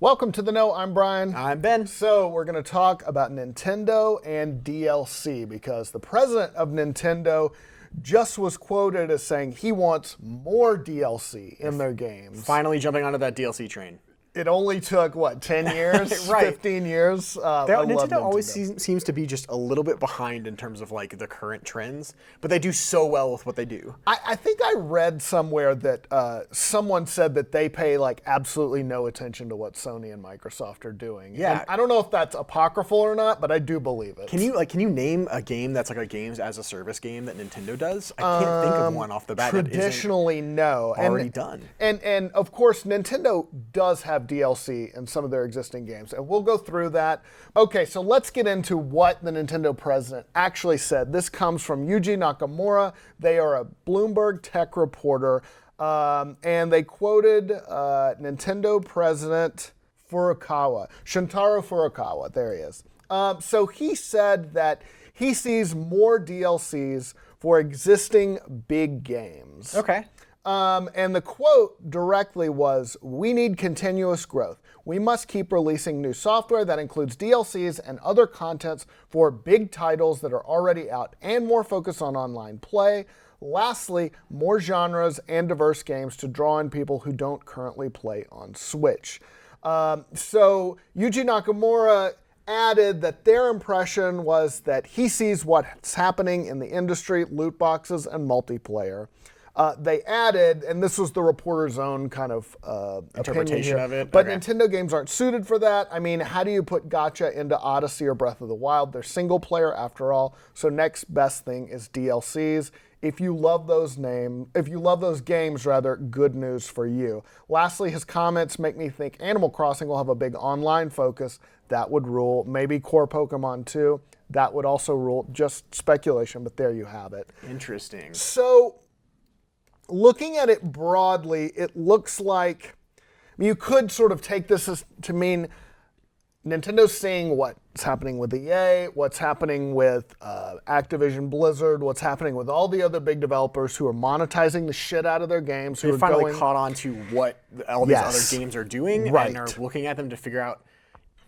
Welcome to The Know, I'm Brian. I'm Ben. So we're going to talk about Nintendo and DLC because the president of Nintendo just was quoted as saying he wants more DLC in their games. Finally jumping onto that DLC train. It only took, 10 years? Right. 15 years? Nintendo always seems to be just a little bit behind in terms of the current trends, but they do so well with what they do. I think I read somewhere that someone said that they pay absolutely no attention to what Sony and Microsoft are doing. Yeah. And I don't know if that's apocryphal or not, but I do believe it. Can you name a game that's a games as a service game that Nintendo does? I can't think of one off the bat. Traditionally, no. Already done. And of course, Nintendo does have DLC in some of their existing games, and we'll go through that. Okay, so let's get into what the Nintendo president actually said. This comes from Yuji Nakamura. They are a Bloomberg tech reporter, and they quoted Nintendo President Furukawa, Shuntaro Furukawa. There he is. So he said that he sees more DLCs for existing big games. Okay. And the quote directly was, "We need continuous growth. We must keep releasing new software that includes DLCs and other contents for big titles that are already out, and more focus on online play. Lastly, more genres and diverse games to draw in people who don't currently play on Switch." So Yuji Nakamura added that their impression was that he sees what's happening in the industry, loot boxes and multiplayer. They added, and this was the reporter's own kind of interpretation opinion of here, it. but Okay. Nintendo games aren't suited for that. I mean, how do you put gacha into Odyssey or Breath of the Wild? They're single player after all. So next best thing is DLCs. If you love those games, good news for you. Lastly, his comments make me think Animal Crossing will have a big online focus. That would rule. Maybe core Pokemon too. That would also rule. Just speculation, but there you have it. Interesting. So, looking at it broadly, it looks like you could sort of take this as to mean Nintendo's seeing what's happening with EA, what's happening with Activision Blizzard, what's happening with all the other big developers who are monetizing the shit out of their games. They finally caught on to what all these other games are doing, Right. and are looking at them to figure out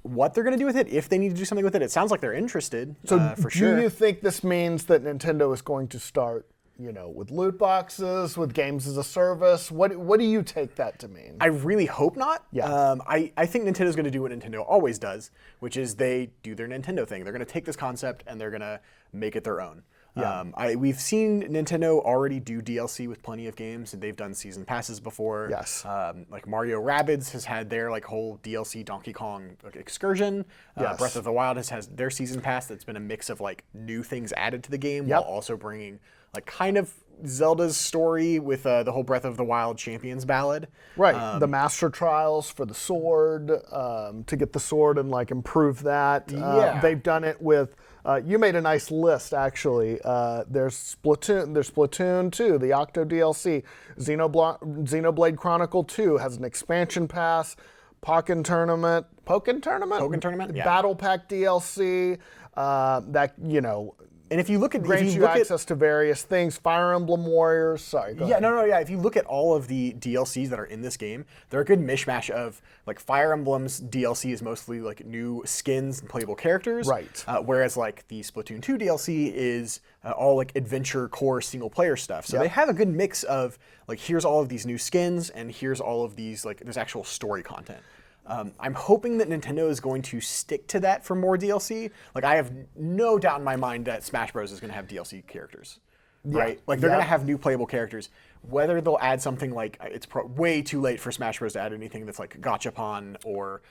what they're going to do with it, if they need to do something with it. It sounds like they're interested, for sure. Do you think this means that Nintendo is going to start, with loot boxes, with games as a service? What do you take that to mean? I really hope not. Yeah. I think Nintendo's going to do what Nintendo always does, which is they do their Nintendo thing. They're going to take this concept and they're going to make it their own. Yeah. We've seen Nintendo already do DLC with plenty of games, and they've done season passes before. Yes. Like Mario Rabbids has had their whole DLC Donkey Kong excursion. Yes. Breath of the Wild has their season pass that's been a mix of new things added to the game, while also bringing kind of Zelda's story with the whole Breath of the Wild Champions Ballad. Right, the Master Trials for the sword, to get the sword and improve that. Yeah. They've done it with, you made a nice list actually. There's Splatoon 2, the Octo DLC. Xenoblade Chronicle 2 has an expansion pass. Pokken Tournament? Yeah. Battle Pack DLC, And if you look at grants you access to various things. Fire Emblem Warriors. Sorry, go ahead. Yeah. If you look at all of the DLCs that are in this game, they're a good mishmash of Fire Emblem's DLC is mostly new skins and playable characters. Right. Whereas the Splatoon 2 DLC is all adventure core single player stuff. So they have a good mix of here's all of these new skins and here's all of these there's actual story content. I'm hoping that Nintendo is going to stick to that for more DLC. I have no doubt in my mind that Smash Bros. Is going to have DLC characters, right? They're going to have new playable characters. Whether they'll add something it's way too late for Smash Bros. To add anything that's Gachapon or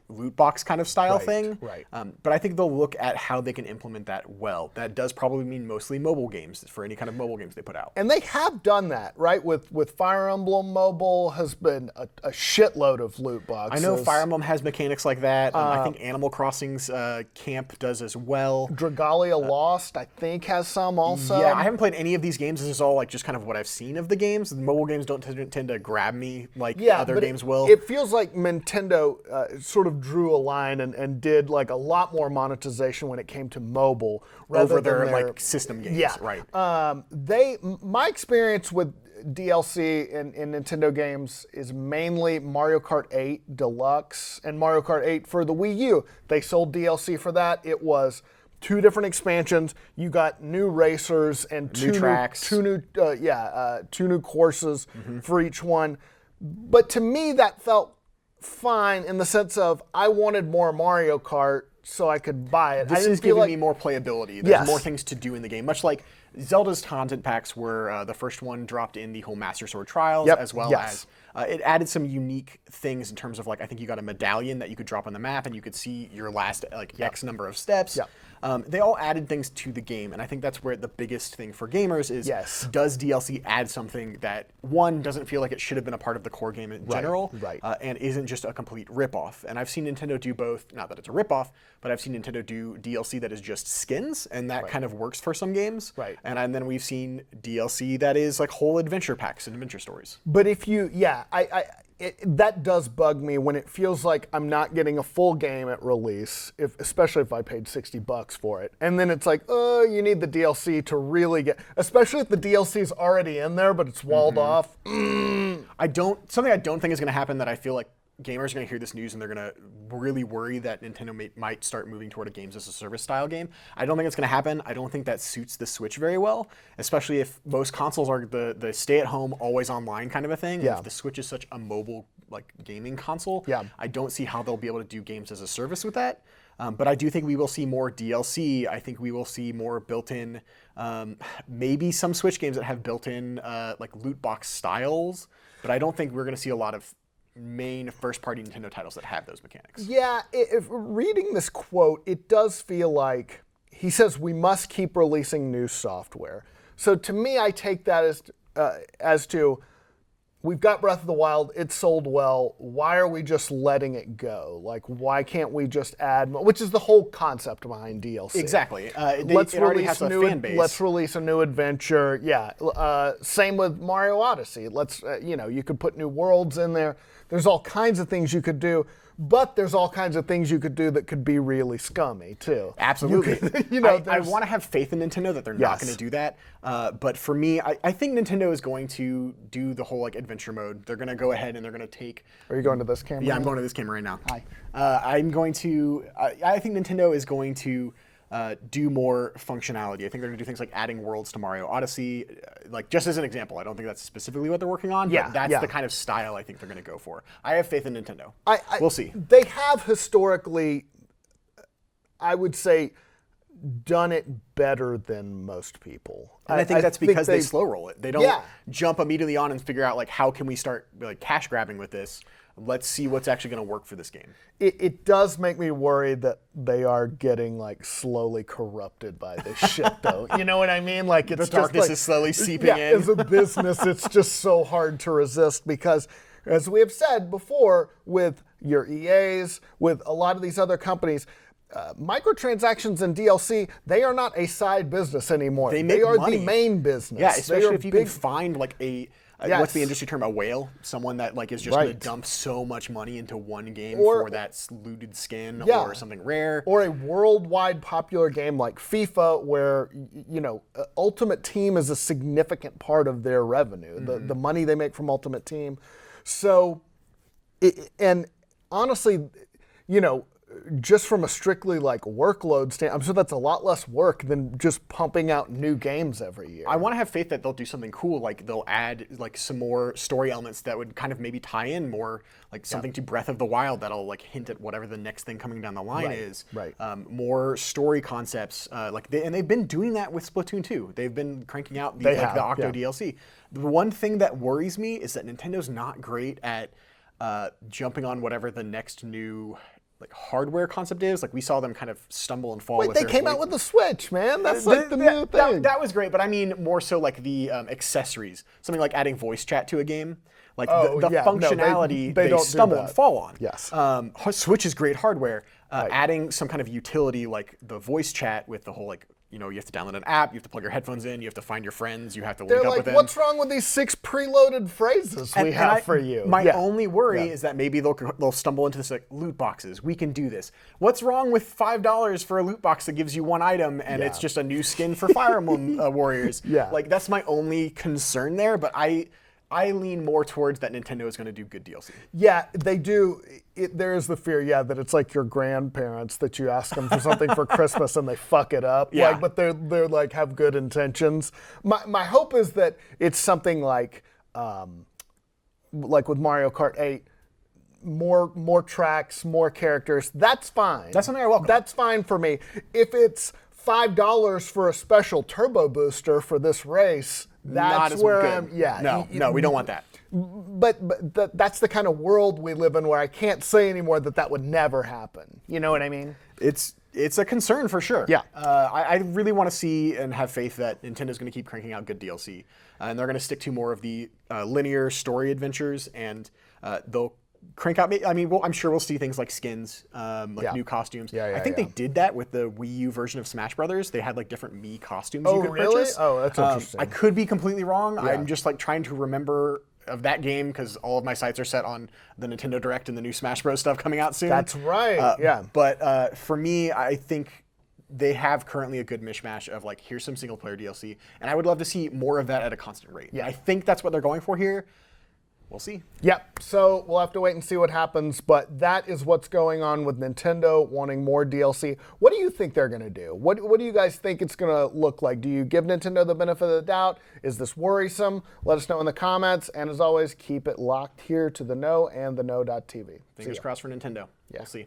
loot box kind of style thing. Right. But I think they'll look at how they can implement that well. That does probably mean mostly mobile games for any kind of mobile games they put out. And they have done that, right? With Fire Emblem Mobile has been a shitload of loot boxes. I know Fire Emblem has mechanics like that. I think Animal Crossing's Camp does as well. Dragalia Lost, I think, has some also. Yeah, I haven't played any of these games. This is all just kind of what I've seen of the games. The mobile games don't tend to grab me other games will. It feels like Nintendo sort of drew a line and did a lot more monetization when it came to mobile over their system games. Yeah. Right. My experience with DLC in Nintendo games is mainly Mario Kart 8 Deluxe and Mario Kart 8 for the Wii U. They sold DLC for that. It was 2 different expansions. You got new racers and New tracks. 2 new courses for each one. But to me, that felt fine in the sense of I wanted more Mario Kart so I could buy it. This is giving me more playability. There's more things to do in the game, much like Zelda's content packs were the first one dropped in the whole Master Sword Trials, as well as it added some unique things in terms of like I think you got a medallion that you could drop on the map and you could see your last X number of steps. They all added things to the game, and I think that's where the biggest thing for gamers is, does DLC add something that, one, doesn't feel like it should have been a part of the core game in general, and isn't just a complete ripoff. And I've seen Nintendo do both, not that it's a ripoff, but I've seen Nintendo do DLC that is just skins, and that kind of works for some games. And then we've seen DLC that is like whole adventure packs and adventure stories. But if you, that does bug me when it feels like I'm not getting a full game at release, especially if I paid $60 for it. And then it's like, oh, you need the DLC to really get, especially if the DLC is already in there, but it's walled off. Something I don't think is going to happen that I feel like gamers are going to hear this news and they're going to really worry that Nintendo might start moving toward a games as a service style game. I don't think it's going to happen. I don't think that suits the Switch very well, especially if most consoles are the stay-at-home, always online kind of a thing. If the Switch is such a mobile like gaming console, I don't see how they'll be able to do games as a service with that. But I do think we will see more DLC. I think we will see more built-in, maybe some Switch games that have built-in like loot box styles. But I don't think we're going to see a lot of main first-party Nintendo titles that have those mechanics. Yeah, if reading this quote, it does feel like he says we must keep releasing new software. So to me, I take that as to we've got Breath of the Wild, it sold well. Why are we just letting it go? Like, why can't we just add more? Which is the whole concept behind DLC. Exactly. It already has a fan base. Let's release a new adventure. Same with Mario Odyssey. Let's, you could put new worlds in there. There's all kinds of things you could do, but there's all kinds of things you could do that could be really scummy, too. Absolutely. I want to have faith in Nintendo that they're not going to do that. But for me, I think Nintendo is going to do the whole like adventure mode. They're going to go ahead and they're going to take... Are you going to this camera? Yeah, I'm going to this camera right now. Hi. I think Nintendo is going to do more functionality. I think they're going to do things like adding worlds to Mario Odyssey. Like, just as an example, I don't think that's specifically what they're working on, but that's the kind of style I think they're going to go for. I have faith in Nintendo. We'll see. They have historically, I would say, done it better than most people. And I think that's because they slow roll it. They don't jump immediately on and figure out, like, how can we start like cash grabbing with this? Let's see what's actually going to work for this game. It does make me worried that they are getting like slowly corrupted by this shit, though. You know what I mean? Like it's the darkness is slowly seeping in. As a business, it's just so hard to resist because, as we have said before, with your EAs, with a lot of these other companies, microtransactions and DLC, they are not a side business anymore. They are money. The main business. Yeah, especially if you can find like a what's the industry term? A whale? Someone that like is just going to dump so much money into one game for that looted skin or something rare. Or a worldwide popular game like FIFA where, Ultimate Team is a significant part of their revenue, the money they make from Ultimate Team. So, and honestly, just from a strictly like workload standpoint, I'm sure that's a lot less work than just pumping out new games every year. I want to have faith that they'll do something cool, like they'll add like some more story elements that would kind of maybe tie in more, like something to Breath of the Wild that'll like hint at whatever the next thing coming down the line is. More story concepts, and they've been doing that with Splatoon 2. They've been cranking out the Octo DLC. The one thing that worries me is that Nintendo's not great at jumping on whatever the next new like hardware concept is. Like we saw them kind of stumble and fall. They came out with the Switch, man. That's like the new thing. That was great, but I mean more so like the accessories. Something like adding voice chat to a game. Like the functionality they stumble and fall on. Yes. Switch is great hardware. Adding some kind of utility like the voice chat with the whole like you have to download an app, you have to plug your headphones in, you have to find your friends, you have to They're link up like, with them. what's wrong with these 6 preloaded phrases we have for you? My only worry is that maybe they'll stumble into this like loot boxes. We can do this. What's wrong with $5 for a loot box that gives you 1 item and it's just a new skin for Fire Emblem Warriors? Yeah. Like that's my only concern there, but I lean more towards that Nintendo is going to do good DLC. Yeah, they do. There is the fear, that it's like your grandparents that you ask them for something for Christmas and they fuck it up. Yeah. Like, but they're like have good intentions. My hope is that it's something like with Mario Kart 8, more tracks, more characters. That's fine. That's something I welcome. That's fine for me. If it's $5 for a special turbo booster for this race, that's where I'm. Yeah. No, we don't want that. But that's the kind of world we live in where I can't say anymore that would never happen. You know what I mean? It's a concern for sure. Yeah. I really want to see and have faith that Nintendo's going to keep cranking out good DLC, and they're going to stick to more of the linear story adventures, and they'll crank out. I mean, I'm sure we'll see things like skins, new costumes. I think they did that with the Wii U version of Smash Brothers. They had like different Mii costumes you could purchase. Oh, that's interesting. I could be completely wrong. I'm just like trying to remember of that game because all of my sites are set on the Nintendo Direct and the new Smash Bros. Stuff coming out soon. That's right. But for me, I think they have currently a good mishmash of like, here's some single player DLC, and I would love to see more of that at a constant rate. Yeah. I think that's what they're going for here. We'll see. Yep. So we'll have to wait and see what happens. But that is what's going on with Nintendo wanting more DLC. What do you think they're going to do? What do you guys think it's going to look like? Do you give Nintendo the benefit of the doubt? Is this worrisome? Let us know in the comments. And as always, keep it locked here to The Know and theknow.tv. Fingers crossed for Nintendo. We'll see.